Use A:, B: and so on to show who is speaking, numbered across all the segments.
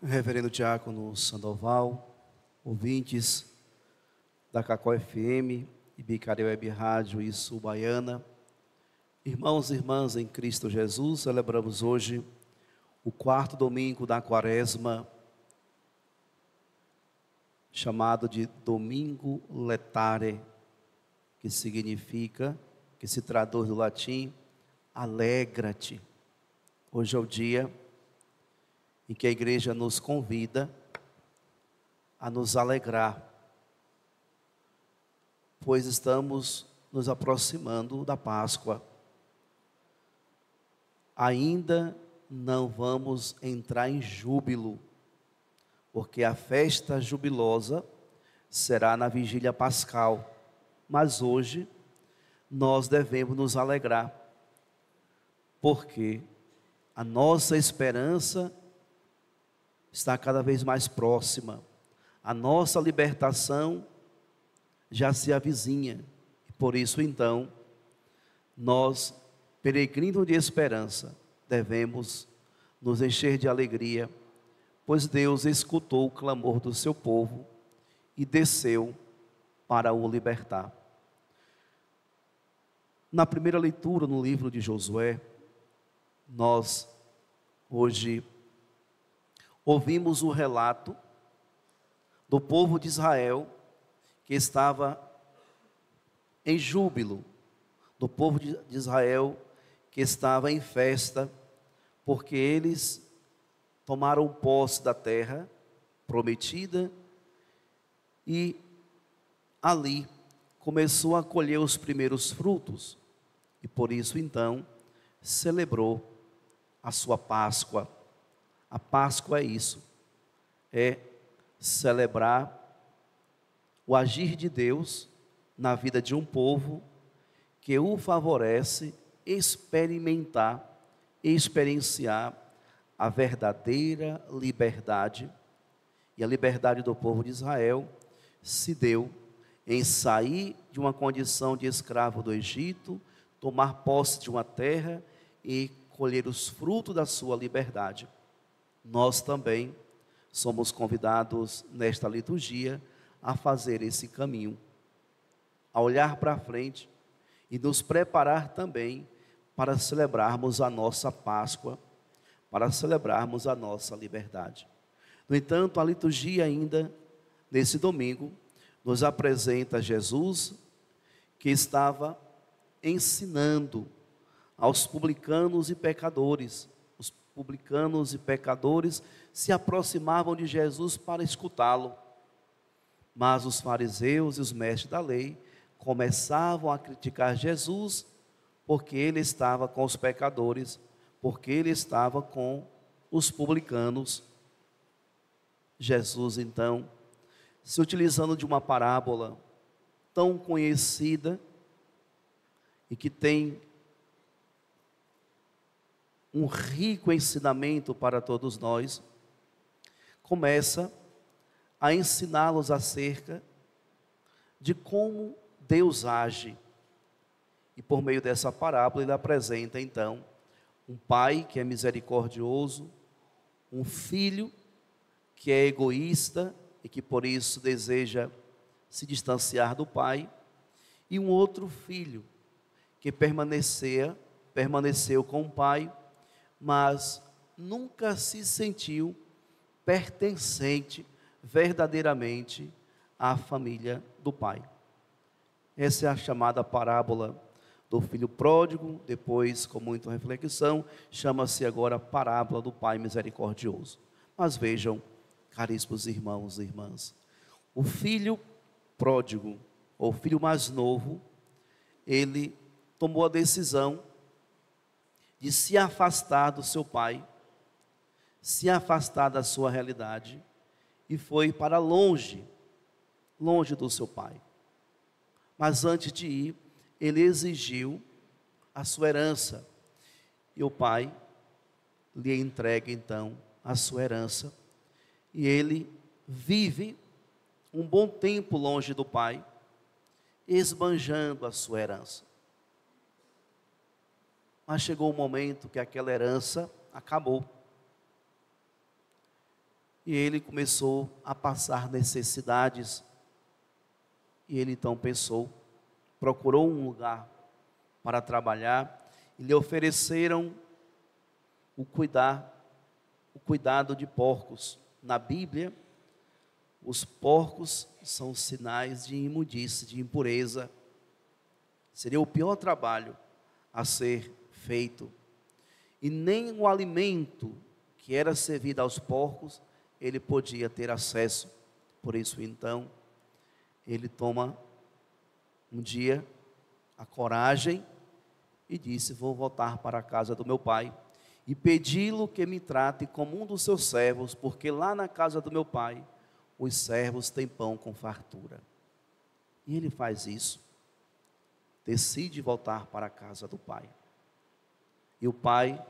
A: Reverendo Diácono Sandoval, ouvintes da Cacó FM, Ibicaré Web Rádio e Sul Baiana, irmãos e irmãs em Cristo Jesus, celebramos hoje o quarto domingo da Quaresma, chamado de Domingo Letare, que significa, que se traduz do latim, alegra-te. Hoje é o dia em que a igreja nos convida a nos alegrar, pois estamos nos aproximando da Páscoa. Ainda não vamos entrar em júbilo, porque a festa jubilosa será na vigília pascal, mas hoje nós devemos nos alegrar, porque a nossa esperança está cada vez mais próxima, a nossa libertação já se avizinha, e por isso então, nós, peregrinos de esperança, devemos nos encher de alegria, pois Deus escutou o clamor do seu povo e desceu para o libertar. Na primeira leitura no livro de Josué, nós hoje ouvimos o relato do povo de Israel que estava em júbilo, do povo de Israel que estava em festa, porque eles tomaram posse da terra prometida e ali começou a colher os primeiros frutos e por isso então celebrou a sua Páscoa. A Páscoa é isso, é celebrar o agir de Deus na vida de um povo que o favorece experimentar e experienciar a verdadeira liberdade. E a liberdade do povo de Israel se deu em sair de uma condição de escravo do Egito, tomar posse de uma terra e colher os frutos da sua liberdade. Nós também somos convidados nesta liturgia a fazer esse caminho, a olhar para frente e nos preparar também para celebrarmos a nossa Páscoa, para celebrarmos a nossa liberdade. No entanto, a liturgia ainda, nesse domingo, nos apresenta Jesus, que estava ensinando aos publicanos e pecadores. Os publicanos e pecadores se aproximavam de Jesus para escutá-lo, mas os fariseus e os mestres da lei começavam a criticar Jesus, porque ele estava com os pecadores, porque ele estava com os publicanos. Jesus então, se utilizando de uma parábola tão conhecida e que tem um rico ensinamento para todos nós, começa a ensiná-los acerca de como Deus age. E por meio dessa parábola ele apresenta então um pai que é misericordioso, um filho que é egoísta e que por isso deseja se distanciar do pai, e um outro filho que permaneceu com o pai, mas nunca se sentiu pertencente verdadeiramente à família do pai. Essa é a chamada parábola do filho pródigo, depois, com muita reflexão, chama-se agora parábola do pai misericordioso. Mas vejam, caríssimos irmãos e irmãs, o filho pródigo, ou filho mais novo, ele tomou a decisão de se afastar do seu pai, se afastar da sua realidade, e foi para longe do seu pai. Mas antes de ir, ele exigiu a sua herança, e o pai lhe entrega então a sua herança, e ele vive um bom tempo longe do pai, esbanjando a sua herança. Mas chegou um momento que aquela herança acabou. e ele começou a passar necessidades. E ele então pensou, procurou um lugar para trabalhar, e lhe ofereceram o cuidado de porcos. Na Bíblia, os porcos são sinais de imundície, de impureza. Seria o pior trabalho a ser feito. E nem o alimento que era servido aos porcos, ele podia ter acesso. Por isso, então, ele toma um dia a coragem e disse: vou voltar para a casa do meu pai e pedi-lo que me trate como um dos seus servos, porque lá na casa do meu pai os servos têm pão com fartura. E ele faz isso, decide voltar para a casa do pai. E o pai,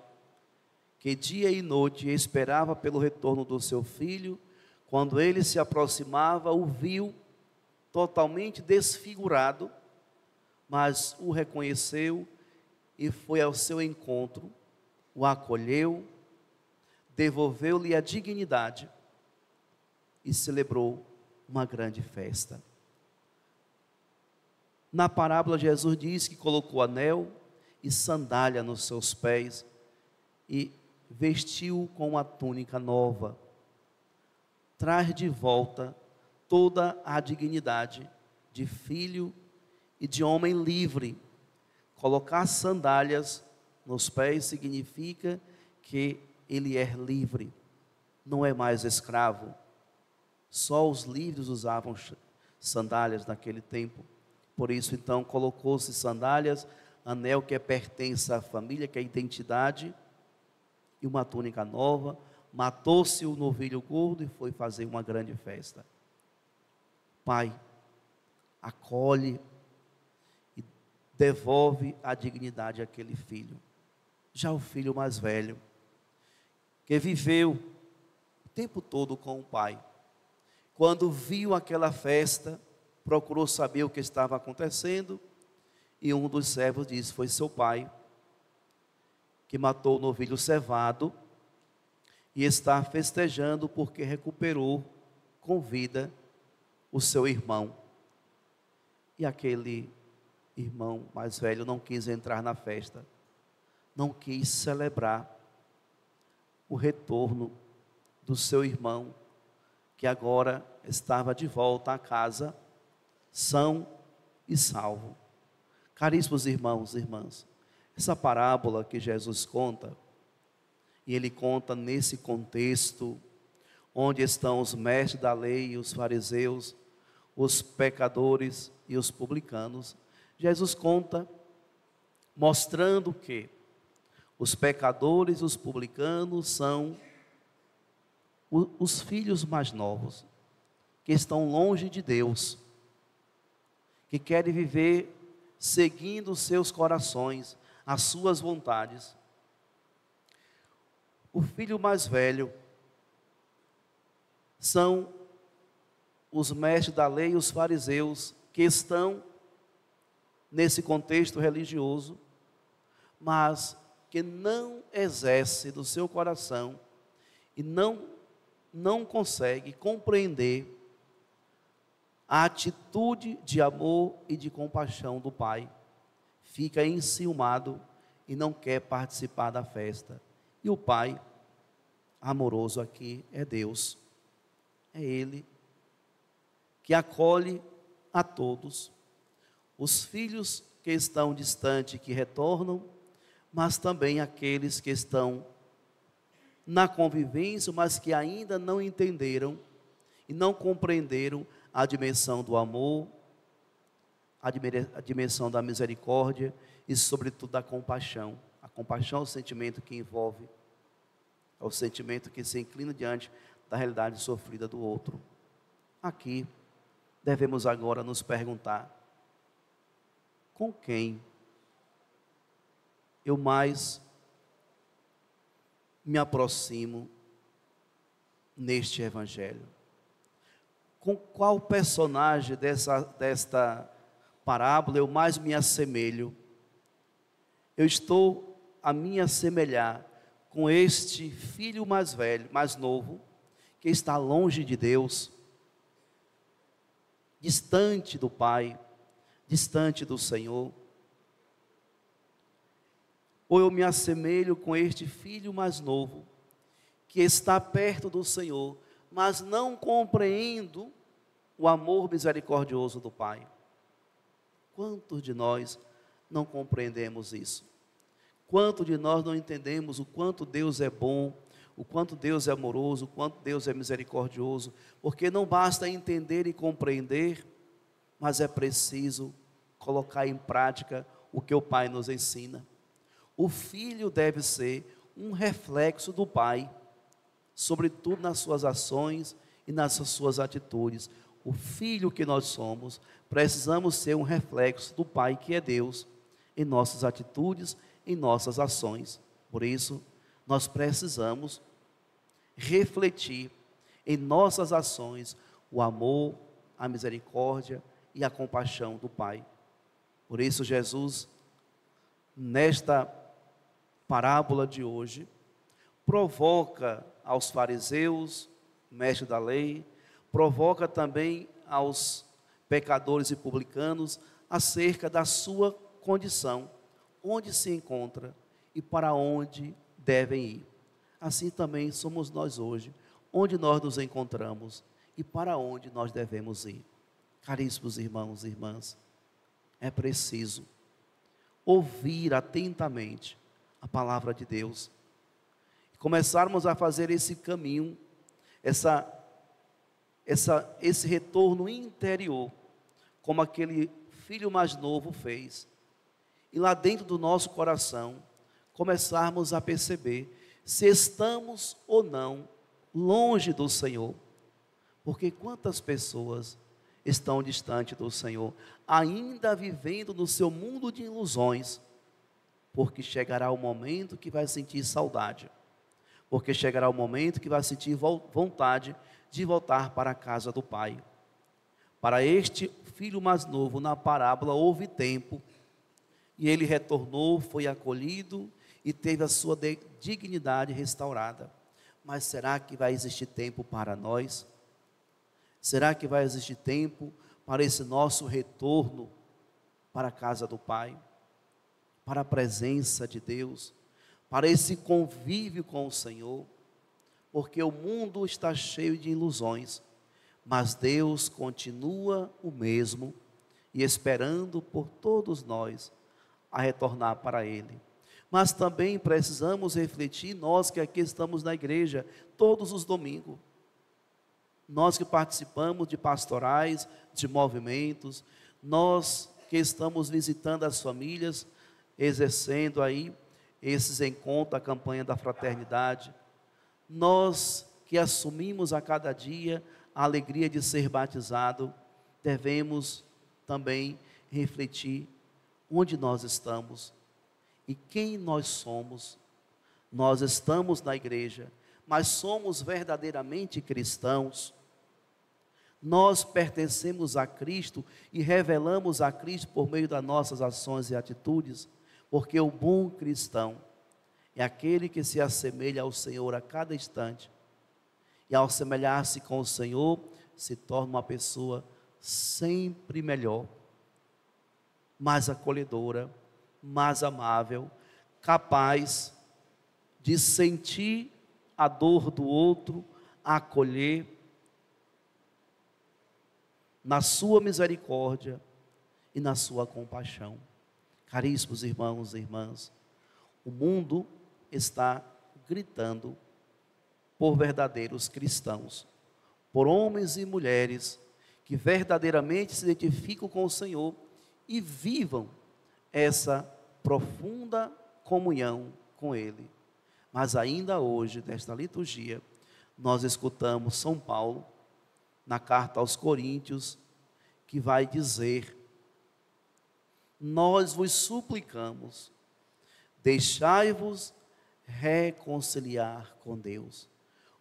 A: que dia e noite esperava pelo retorno do seu filho, quando ele se aproximava, o viu totalmente desfigurado, mas o reconheceu e foi ao seu encontro, o acolheu, devolveu-lhe a dignidade e celebrou uma grande festa. Na parábola, Jesus diz que colocou anel e sandália nos seus pés e vestiu com uma túnica nova. Traz de volta toda a dignidade de filho e de homem livre. Colocar sandálias nos pés significa que ele é livre, não é mais escravo. Só os livres usavam sandálias naquele tempo. Por isso, então, colocou-se sandálias, anel que pertence à família, que é a identidade, e uma túnica nova. Matou-se o novilho gordo e foi fazer uma grande festa. Pai, acolhe e devolve a dignidade àquele filho. Já o filho mais velho, que viveu o tempo todo com o pai, quando viu aquela festa, procurou saber o que estava acontecendo, e um dos servos disse: foi seu pai que matou o novilho cevado e está festejando porque recuperou com vida o seu irmão. E aquele irmão mais velho não quis entrar na festa, não quis celebrar o retorno do seu irmão, que agora estava de volta à casa, são e salvo. Caríssimos irmãos e irmãs, essa parábola que Jesus conta, e ele conta nesse contexto, onde estão os mestres da lei e os fariseus, os pecadores e os publicanos. Jesus conta mostrando que os pecadores e os publicanos são os filhos mais novos, que estão longe de Deus, que querem viver seguindo os seus corações, as suas vontades. O filho mais velho são os mestres da lei e os fariseus, que estão nesse contexto religioso, mas que não exerce do seu coração e não consegue compreender a atitude de amor e de compaixão do pai. Fica enciumado e não quer participar da festa. E o pai amoroso aqui é Deus, é Ele que acolhe a todos, os filhos que estão distantes, que retornam, mas também aqueles que estão na convivência, mas que ainda não entenderam e não compreenderam a dimensão do amor, a dimensão da misericórdia e, sobretudo, da compaixão. A compaixão é o sentimento que envolve, é o sentimento que se inclina diante da realidade sofrida do outro. Aqui, devemos agora nos perguntar: com quem eu mais me aproximo neste Evangelho? Com qual personagem desta parábola eu mais me assemelho? Eu estou a me assemelhar com este filho mais velho, mais novo, que está longe de Deus, distante do Pai, distante do Senhor? Ou eu me assemelho com este filho mais novo, que está perto do Senhor, mas não compreendo o amor misericordioso do Pai? Quantos de nós não compreendemos isso? Quantos de nós não entendemos o quanto Deus é bom, o quanto Deus é amoroso, o quanto Deus é misericordioso? Porque não basta entender e compreender, mas é preciso colocar em prática o que o Pai nos ensina. O filho deve ser um reflexo do Pai, sobretudo nas suas ações e nas suas atitudes. O filho que nós somos, precisamos ser um reflexo do Pai que é Deus, em nossas atitudes, em nossas ações. Por isso, nós precisamos refletir em nossas ações o amor, a misericórdia e a compaixão do Pai. Por isso, Jesus, nesta parábola de hoje, provoca aos fariseus, mestres da lei, provoca também aos pecadores e publicanos acerca da sua condição, onde se encontra e para onde devem ir. Assim também somos nós hoje, onde nós nos encontramos e para onde nós devemos ir. Caríssimos irmãos e irmãs, é preciso ouvir atentamente a palavra de Deus, começarmos a fazer esse caminho, esse retorno interior, como aquele filho mais novo fez, e lá dentro do nosso coração, começarmos a perceber se estamos ou não longe do Senhor, porque quantas pessoas estão distantes do Senhor, ainda vivendo no seu mundo de ilusões, porque chegará o momento que vai sentir saudade, porque chegará o momento que vai sentir vontade de voltar para a casa do Pai. Para este filho mais novo, na parábola, houve tempo, e ele retornou, foi acolhido, e teve a sua dignidade restaurada. Mas será que vai existir tempo para nós? Será que vai existir tempo para esse nosso retorno para a casa do Pai? Para a presença de Deus? Para esse convívio com o Senhor? Porque o mundo está cheio de ilusões, mas Deus continua o mesmo e esperando por todos nós a retornar para Ele. Mas também precisamos refletir, nós que aqui estamos na igreja todos os domingos, nós que participamos de pastorais, de movimentos, nós que estamos visitando as famílias, exercendo aí esses encontros, a campanha da fraternidade, nós que assumimos a cada dia a alegria de ser batizado, devemos também refletir onde nós estamos e quem nós somos. Nós estamos na igreja, mas somos verdadeiramente cristãos? Nós pertencemos a Cristo e revelamos a Cristo por meio das nossas ações e atitudes? Porque o bom cristão é aquele que se assemelha ao Senhor a cada instante, e ao assemelhar-se com o Senhor, se torna uma pessoa sempre melhor, mais acolhedora, mais amável, capaz de sentir a dor do outro, acolher na sua misericórdia e na sua compaixão. Caríssimos irmãos e irmãs, o mundo está gritando por verdadeiros cristãos, por homens e mulheres que verdadeiramente se identificam com o Senhor e vivam essa profunda comunhão com Ele. Mas ainda hoje, nesta liturgia, nós escutamos São Paulo, na carta aos Coríntios, que vai dizer: nós vos suplicamos, deixai-vos reconciliar com Deus.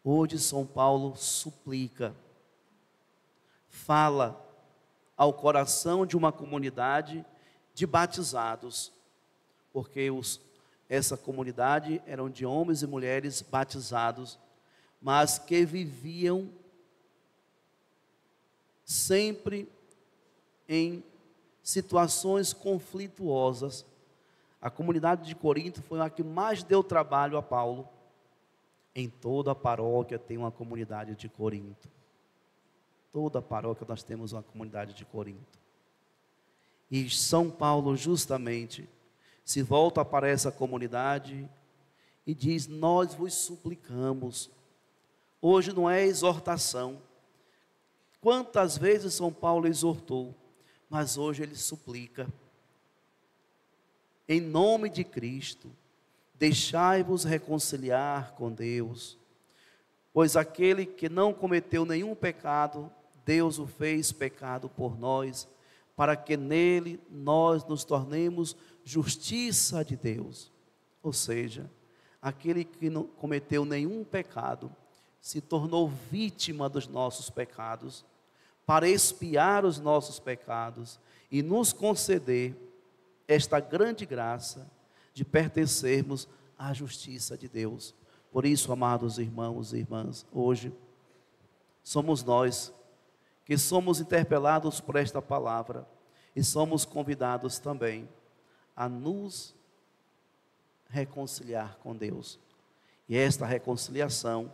A: Hoje São Paulo suplica, fala ao coração de uma comunidade de batizados, porque essa comunidade eram de homens e mulheres batizados, mas que viviam sempre em situações conflituosas. A comunidade de Corinto foi a que mais deu trabalho a Paulo. Em toda a paróquia tem uma comunidade de Corinto. Toda paróquia nós temos uma comunidade de Corinto. E São Paulo justamente se volta para essa comunidade e diz: nós vos suplicamos. Hoje não é exortação. Quantas vezes São Paulo exortou, mas hoje ele suplica. Em nome de Cristo, deixai-vos reconciliar com Deus, pois aquele que não cometeu nenhum pecado, Deus o fez pecado por nós, para que nele nós nos tornemos justiça de Deus. Ou seja, aquele que não cometeu nenhum pecado, se tornou vítima dos nossos pecados, para expiar os nossos pecados e nos conceder esta grande graça de pertencermos à justiça de Deus. Por isso, amados irmãos e irmãs, hoje somos nós que somos interpelados por esta palavra e somos convidados também a nos reconciliar com Deus. E esta reconciliação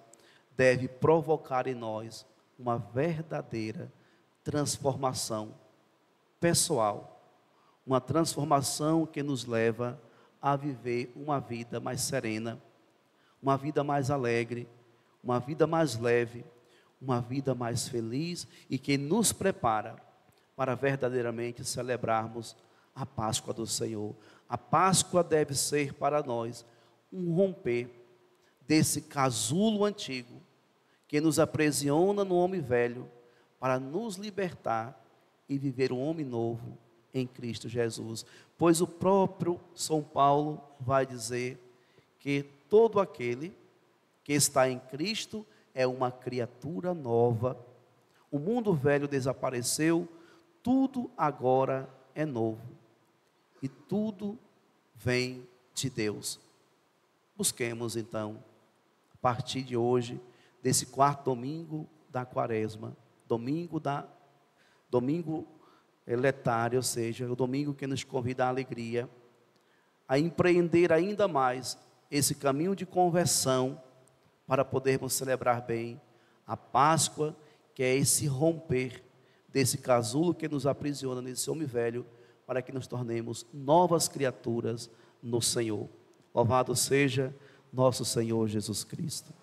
A: deve provocar em nós uma verdadeira transformação pessoal, uma transformação que nos leva a viver uma vida mais serena, uma vida mais alegre, uma vida mais leve, uma vida mais feliz e que nos prepara para verdadeiramente celebrarmos a Páscoa do Senhor. A Páscoa deve ser para nós um romper desse casulo antigo que nos aprisiona no homem velho, para nos libertar e viver um homem novo em Cristo Jesus. Pois o próprio São Paulo vai dizer que todo aquele que está em Cristo é uma criatura nova. O mundo velho desapareceu, tudo agora é novo. E tudo vem de Deus. Busquemos então, a partir de hoje, desse quarto domingo da Quaresma, domingo letário, ou seja, o domingo que nos convida à alegria, a empreender ainda mais esse caminho de conversão, para podermos celebrar bem a Páscoa, que é esse romper desse casulo que nos aprisiona nesse homem velho, para que nos tornemos novas criaturas no Senhor. Louvado seja nosso Senhor Jesus Cristo.